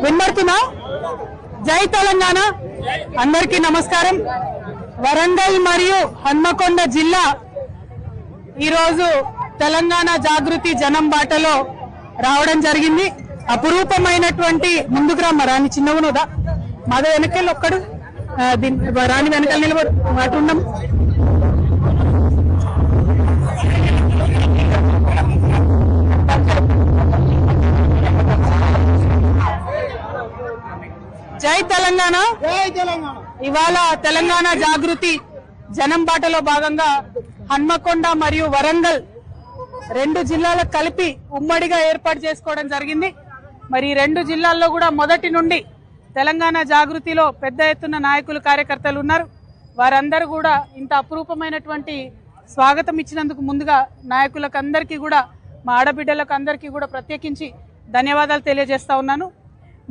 వినబడుతున్నా? జై తెలంగాణ. అందరికీ నమస్కారం. వరంగల్ మరియు హన్మకొండ జిల్లా ఈరోజు తెలంగాణ జాగృతి జనం బాటలో రావడం జరిగింది. అపురూపమైనటువంటి ముందుకు రాని చిన్నవునుదా మాద వెనకెళ్ళి ఒక్కడు రాని వెనకాల నిలబడు మాట్లాడున్నాం. జై తెలంగాణ. ఇవాళ తెలంగాణ జాగృతి జనం బాటలో భాగంగా హన్మకొండ మరియు వరంగల్ రెండు జిల్లాలకు కలిపి ఉమ్మడిగా ఏర్పాటు చేసుకోవడం జరిగింది. మరి రెండు జిల్లాల్లో కూడా మొదటి నుండి తెలంగాణ జాగృతిలో పెద్ద ఎత్తున నాయకులు కార్యకర్తలు ఉన్నారు. వారందరూ కూడా ఇంత అపురూపమైనటువంటి స్వాగతం ఇచ్చినందుకు ముందుగా నాయకులకు అందరికీ కూడా మా ఆడబిడ్డలకు అందరికీ కూడా ప్రత్యేకించి ధన్యవాదాలు తెలియజేస్తా ఉన్నాను.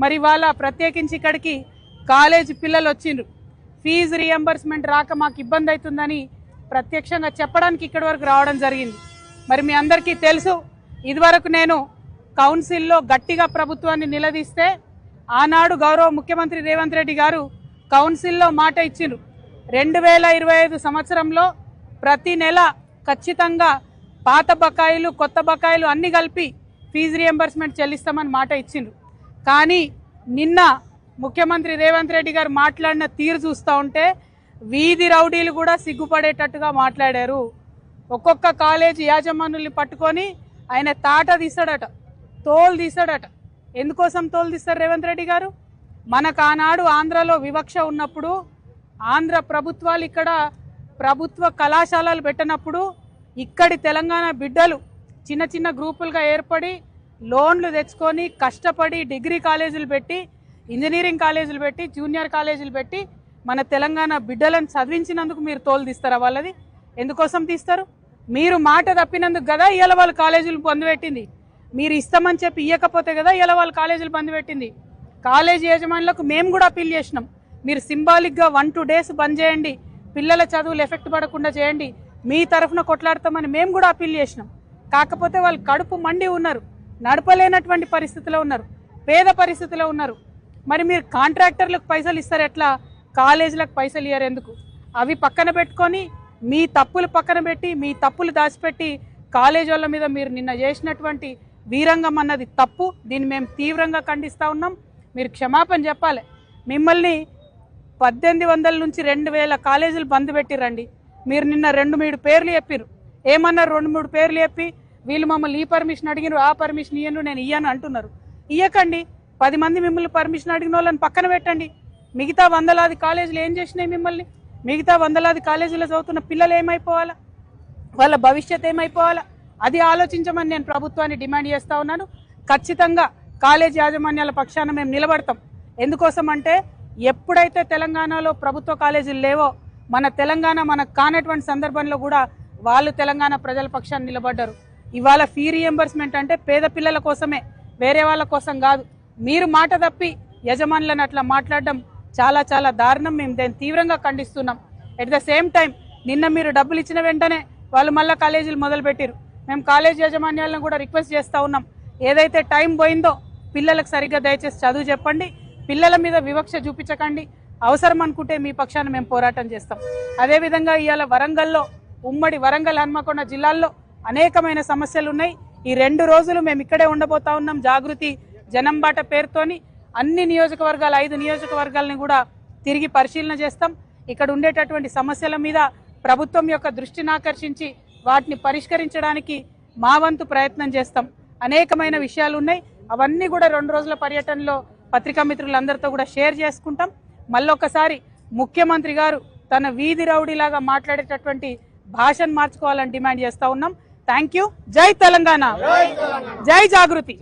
మరి వాళ్ళ ప్రత్యేకించి ఇక్కడికి కాలేజీ పిల్లలు వచ్చిండ్రు. ఫీజు రీఎంబర్స్మెంట్ రాక మాకు ఇబ్బంది అవుతుందని ప్రత్యక్షంగా చెప్పడానికి ఇక్కడి వరకు రావడం జరిగింది. మరి మీ అందరికీ తెలుసు, ఇదివరకు నేను కౌన్సిల్లో గట్టిగా ప్రభుత్వాన్ని నిలదీస్తే ఆనాడు గౌరవ ముఖ్యమంత్రి రేవంత్ రెడ్డి గారు కౌన్సిల్లో మాట ఇచ్చిండ్రు. 2025 సంవత్సరంలో ప్రతి నెల ఖచ్చితంగా పాత బకాయిలు కొత్త బకాయిలు అన్ని కలిపి ఫీజు రీఎంబర్స్మెంట్ చెల్లిస్తామని మాట ఇచ్చిండ్రు. కానీ నిన్న ముఖ్యమంత్రి రేవంత్ రెడ్డి గారు మాట్లాడిన తీరు చూస్తూ ఉంటే వీధి రౌడీలు కూడా సిగ్గుపడేటట్టుగా మాట్లాడారు. ఒక్కొక్క కాలేజీ యాజమానుల్ని పట్టుకొని ఆయన తాట తీస్తాడట, తోలు తీస్తాడట. ఎందుకోసం తోలు తీస్తారు రేవంత్ రెడ్డి గారు? మనకు ఆనాడు ఆంధ్రలో వివక్ష ఉన్నప్పుడు, ఆంధ్ర ప్రభుత్వాలు ఇక్కడ ప్రభుత్వ కళాశాలలు పెట్టినప్పుడు ఇక్కడి తెలంగాణ బిడ్డలు చిన్న చిన్న గ్రూపులుగా ఏర్పడి లోన్లు తెచ్చుకొని కష్టపడి డిగ్రీ కాలేజీలు పెట్టి, ఇంజనీరింగ్ కాలేజీలు పెట్టి, జూనియర్ కాలేజీలు పెట్టి మన తెలంగాణ బిడ్డలను చదివించినందుకు మీరు తోలు తీస్తారా? వాళ్ళది ఎందుకోసం తీస్తారు? మీరు మాట తప్పినందుకు కదా ఇవాళ వాళ్ళు కాలేజీలు బంద్ పెట్టింది. మీరు ఇస్తామని చెప్పి ఇవ్వకపోతే కదా ఇవాళ వాళ్ళు కాలేజీలు బంద్ పెట్టింది. కాలేజీ యజమానులకు మేము కూడా అప్పీల్ చేసినాం, మీరు సింబాలిక్గా 1-2 డేస్ బంద్ చేయండి, పిల్లల చదువులు ఎఫెక్ట్ పడకుండా చేయండి, మీ తరఫున కొట్లాడతామని మేము కూడా అప్పీల్ చేసినాం. కాకపోతే వాళ్ళు కడుపు మండి ఉన్నారు, నడపలేనటువంటి పరిస్థితిలో ఉన్నారు, పేద పరిస్థితిలో ఉన్నారు. మరి మీరు కాంట్రాక్టర్లకు పైసలు ఇస్తారు ఎట్లా, కాలేజీలకు పైసలు ఇయ్యారు ఎందుకు? అవి పక్కన పెట్టుకొని మీ తప్పులు పక్కన పెట్టి మీ తప్పులు దాచిపెట్టి కాలేజీ వాళ్ళ మీద మీరు నిన్న చేసినటువంటి వీరంగం అన్నది తప్పు. దీన్ని మేము తీవ్రంగా ఖండిస్తూ ఉన్నాం. మీరు క్షమాపణ చెప్పాలి. మిమ్మల్ని 1800 నుంచి 2000 కాలేజీలు బంద్ పెట్టిరండి. మీరు నిన్న 2-3 పేర్లు చెప్పారు. ఏమన్నారు? 2-3 పేర్లు చెప్పి వీళ్ళు మమ్మల్ని ఈ పర్మిషన్ అడిగినారు, ఆ పర్మిషన్ ఇయ్యను, నేను ఇయ్యను అంటున్నారు. ఇయ్యకండి. 10 మంది మిమ్మల్ని పర్మిషన్ అడిగిన వాళ్ళని పక్కన పెట్టండి. మిగతా 100లాది కాలేజీలు ఏం చేసినాయి మిమ్మల్ని? మిగతా 100లాది కాలేజీలో చదువుతున్న పిల్లలు ఏమైపోవాలా? వాళ్ళ భవిష్యత్ ఏమైపోవాలా? అది ఆలోచించమని నేను ప్రభుత్వాన్ని డిమాండ్ చేస్తూ ఉన్నాను. ఖచ్చితంగా కాలేజీ యాజమాన్యాల పక్షాన మేము నిలబడతాం. ఎందుకోసం అంటే ఎప్పుడైతే తెలంగాణలో ప్రభుత్వ కాలేజీలు లేవో మన తెలంగాణ మనకు కానటువంటి సందర్భంలో కూడా వాళ్ళు తెలంగాణ ప్రజల పక్షాన్ని నిలబడ్డారు. ఇవాళ ఫీ రీఎంబర్స్మెంట్ అంటే పేద పిల్లల కోసమే, వేరే వాళ్ళ కోసం కాదు. మీరు మాట తప్పి యజమానులను అట్లా మాట్లాడడం చాలా చాలా దారుణం. మేము దాన్ని తీవ్రంగా ఖండిస్తున్నాం. ఎట్ ద సేమ్ టైం నిన్న మీరు డబ్బులు ఇచ్చిన వెంటనే వాళ్ళు మళ్ళీ కాలేజీలు మొదలుపెట్టారు. మేము కాలేజీ యాజమాన్యాలను కూడా రిక్వెస్ట్ చేస్తూ ఉన్నాం, ఏదైతే టైం పోయిందో పిల్లలకు సరిగ్గా దయచేసి చదువు చెప్పండి, పిల్లల మీద వివక్ష చూపించకండి. అవసరం అనుకుంటే మీ పక్షాన మేము పోరాటం చేస్తాం. అదేవిధంగా ఇవాళ వరంగల్లో, ఉమ్మడి వరంగల్ హన్మకొండ జిల్లాల్లో అనేకమైన సమస్యలు ఉన్నాయి. ఈ 2 రోజులు మేము ఇక్కడే ఉండబోతా ఉన్నాం. జాగృతి జనం బాట పేరుతోని అన్ని నియోజకవర్గాలు 5 నియోజకవర్గాలని కూడా తిరిగి పరిశీలన చేస్తాం. ఇక్కడ ఉండేటటువంటి సమస్యల మీద ప్రభుత్వం యొక్క దృష్టిని ఆకర్షించి వాటిని పరిష్కరించడానికి మా వంతు ప్రయత్నం చేస్తాం. అనేకమైన విషయాలు ఉన్నాయి, అవన్నీ కూడా 2 రోజుల పర్యటనలో పత్రికా మిత్రులందరితో కూడా షేర్ చేసుకుంటాం. మళ్ళొకసారి ముఖ్యమంత్రి గారు తన వీధి రౌడీలాగా మాట్లాడేటటువంటి భాషను మార్చుకోవాలని డిమాండ్ చేస్తూ ఉన్నాం. Thank you. జై తెలంగాణ, జై జాగృతి.